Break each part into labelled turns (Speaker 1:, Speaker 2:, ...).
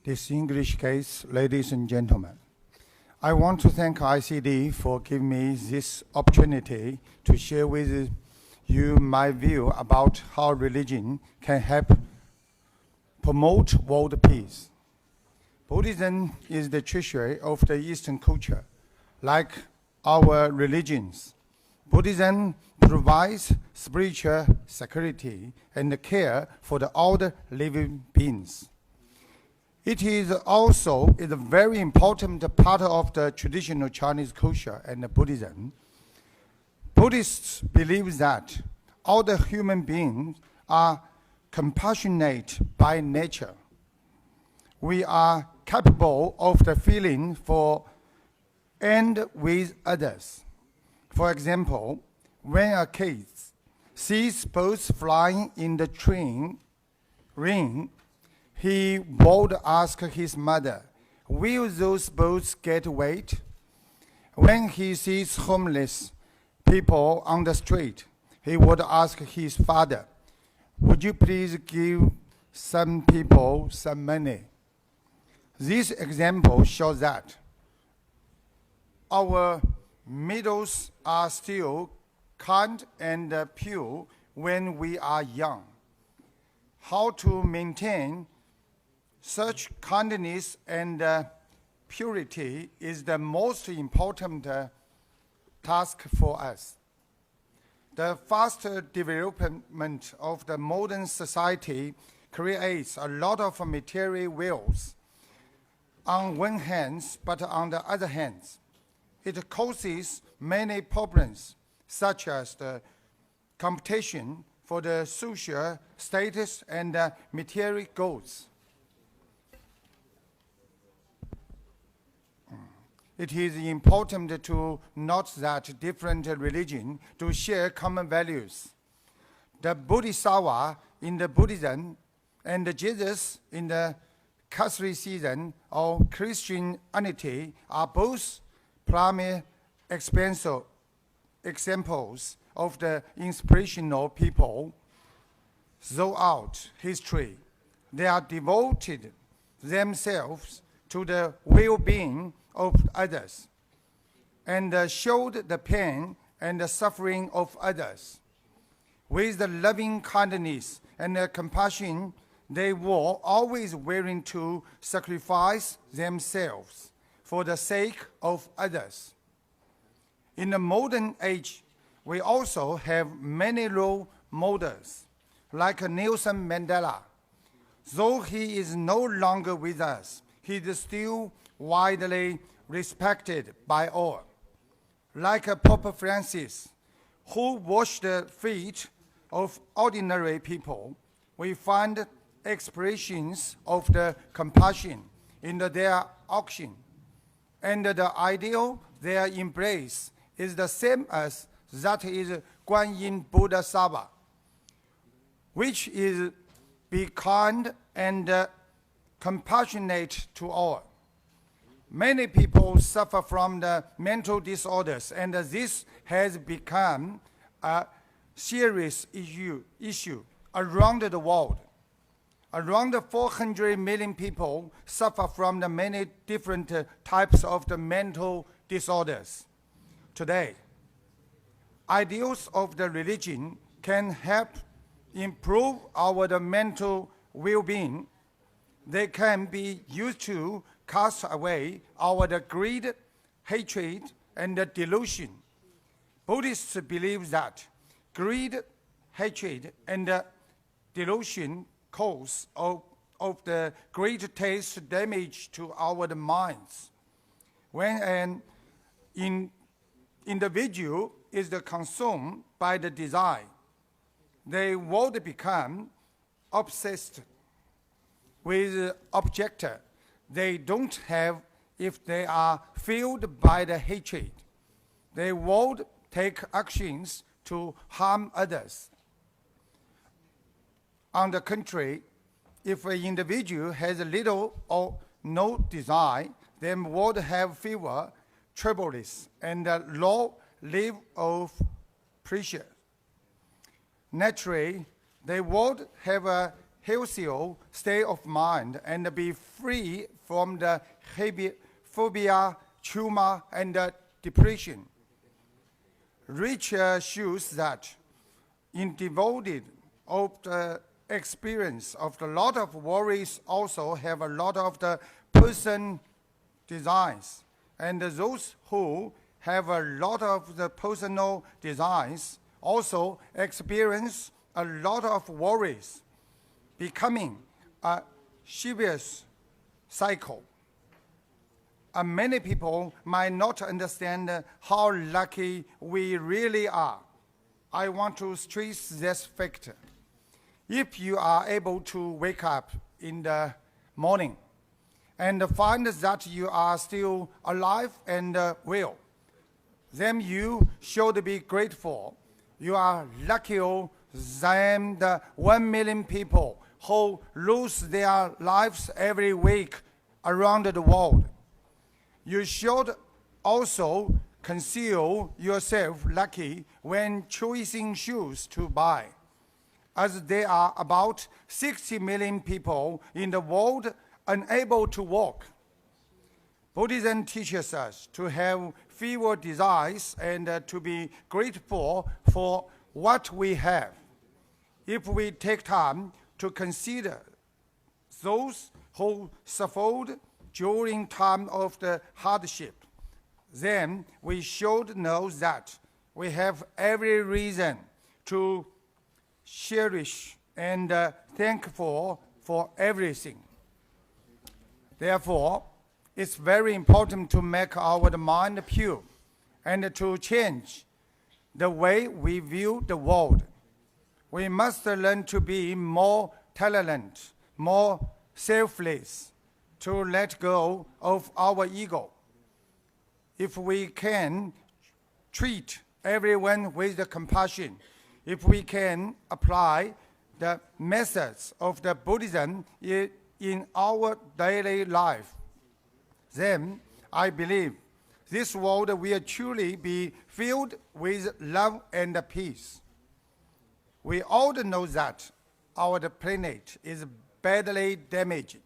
Speaker 1: Distinguished guests, ladies and gentlemen, I want to thank ICD for giving me this opportunity to share with you my view about how religion can help promote world peace. Buddhism is the treasury of the Eastern culture. Like our religions, Buddhism provides spiritual security and care for all the living beings. It is also a very important part of the traditional Chinese culture and Buddhism. Buddhists believe that all the human beings are compassionate by nature. We are capable of the feeling for and with others. For example, when a kid sees birds flying in the rain, he would ask his mother, "Will those birds get wet?" When he sees homeless people on the street, he would ask his father, "Would you please give some people some money?" This example shows that our motives are still kind and pure when we are young. How to maintain such kindness and purity is the most important task for us. The fast development of the modern society creates a lot of material wealth on one hand, but on the other hand, it causes many problems, such as the competition for the social status and material goods. It is important to note that different religions do share common values. The Bodhisattva in the Buddhism and Jesus in the Catholicism or Christianity are both primary examples of the inspirational people throughout history. They are devoted themselves to the well-being of others and showed the pain and the suffering of others. With the loving kindness and compassion, they were always willing to sacrifice themselves for the sake of others. In the modern age, we also have many role models, like Nelson Mandela. Though he is no longer with us, he is still widely respected by all. Like Pope Francis, who washed the feet of ordinary people, we find expressions of the compassion in their action, and the ideal they embrace is the same as that is Guanyin Bodhisattva, which is be kind and compassionate to all. Many people suffer from the mental disorders, and this has become a serious issue around the world. Around 400 million people suffer from the many different types of the mental disorders. Today, ideals of the religion can help improve our mental well-being. They can be used to cast away our greed, hatred, and delusion. Buddhists believe that greed, hatred, and delusion cause of the greatest damage to our minds. When an individual is consumed by the desire, they would become obsessed with object they don't have. If they are filled by the hatred, they would take actions to harm others. On the contrary, if an individual has little or no desire, they would have fewer troubles and low level of pressure. Naturally, they would have a healthier state of mind and be free from the phobia, trauma, and depression. Research shows that in devoted of the experience of a lot of worries also have a lot of the person desires. And those who have a lot of the personal desires also experience a lot of worries, becoming a serious cycle. Many people might not understand how lucky we really are. I want to stress this factor. If you are able to wake up in the morning and find that you are still alive and well, then you should be grateful. You are luckier than the 1 million people who lose their lives every week around the world. You should also consider yourself lucky when choosing shoes to buy, as there are about 60 million people in the world unable to walk. Buddhism teaches us to have fewer desires and to be grateful for what we have. If we take time to consider those who suffered during time of the hardship, then we should know that we have every reason to cherish and thankful for everything. Therefore, it's very important to make our mind pure and to change the way we view the world. We must learn to be more tolerant, more selfless, to let go of our ego. If we can treat everyone with compassion, if we can apply the methods of the Buddhism in our daily life, then I believe this world will truly be filled with love and peace. We all know that our planet is badly damaged.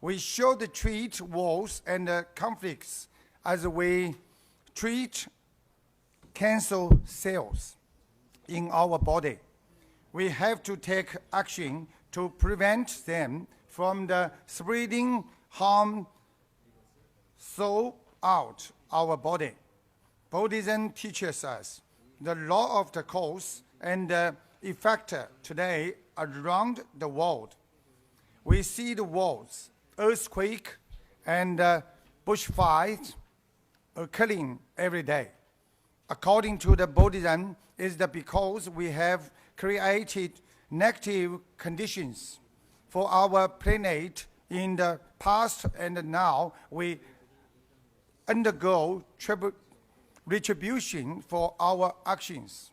Speaker 1: We should treat wars and conflicts as we treat cancer cells in our body. We have to take action to prevent them from the spreading harm throughout our body. Buddhism teaches us the law of the cause and the effect today around the world. We see the wars, earthquake, and bushfires occurring every day. According to the Buddhism, is that because we have created negative conditions for our planet in the past, and now we undergo retribution for our actions.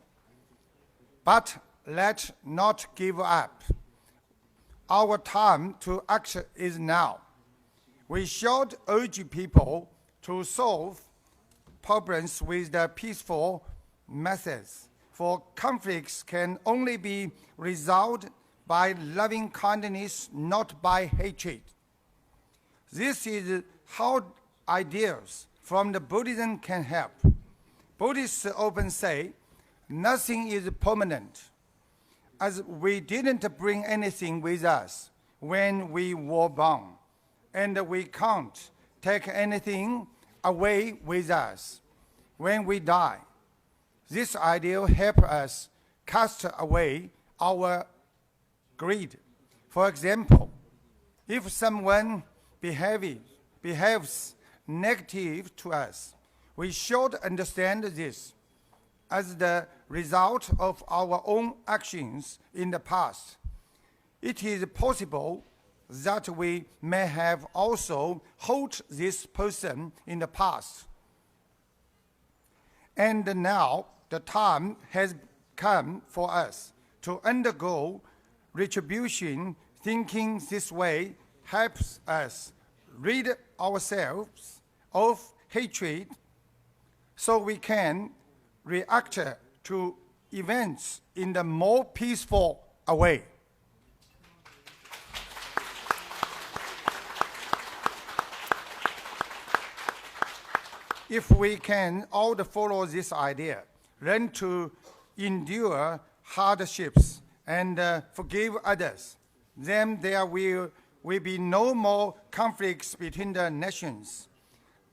Speaker 1: But let's not give up. Our time to act is now. We should urge people to solve problems with the peaceful methods, for conflicts can only be resolved by loving kindness, not by hatred. This is how ideas from the Buddhism can help. Buddhists often say, nothing is permanent, as we didn't bring anything with us when we were born, and we can't take anything away with us when we die. This idea helps us cast away our greed. For example, if someone behaves negative to us, we should understand this as the result of our own actions in the past. It is possible that we may have also hurt this person in the past. And now the time has come for us to undergo retribution. Thinking this way helps us rid ourselves of hatred so we can react to events in the more peaceful way. if we can all follow this idea, learn to endure hardships and forgive others, then there will be no more conflicts between the nations.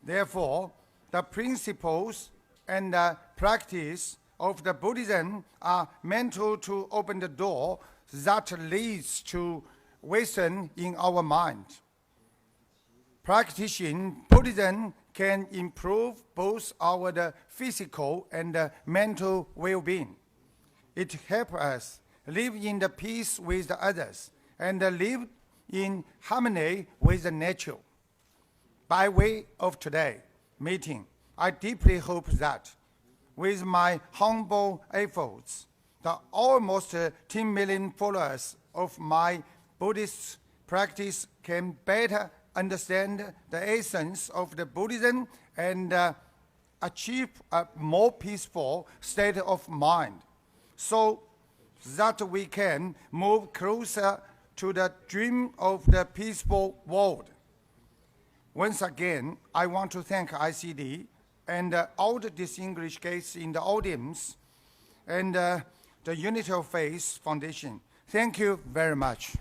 Speaker 1: Therefore, the principles and the practice of the Buddhism are meant to open the door that leads to wisdom in our mind. Practicing Buddhism can improve both our physical and mental well-being. It helps us live in the peace with others and live in harmony with the nature. By way of today's meeting, I deeply hope that with my humble efforts, the almost 10 million followers of my Buddhist practice can better understand the essence of the Buddhism and achieve a more peaceful state of mind, so that we can move closer to the dream of the peaceful world. Once again, I want to thank ICD and all the distinguished guests in the audience and the Unity of Faith Foundation. Thank you very much.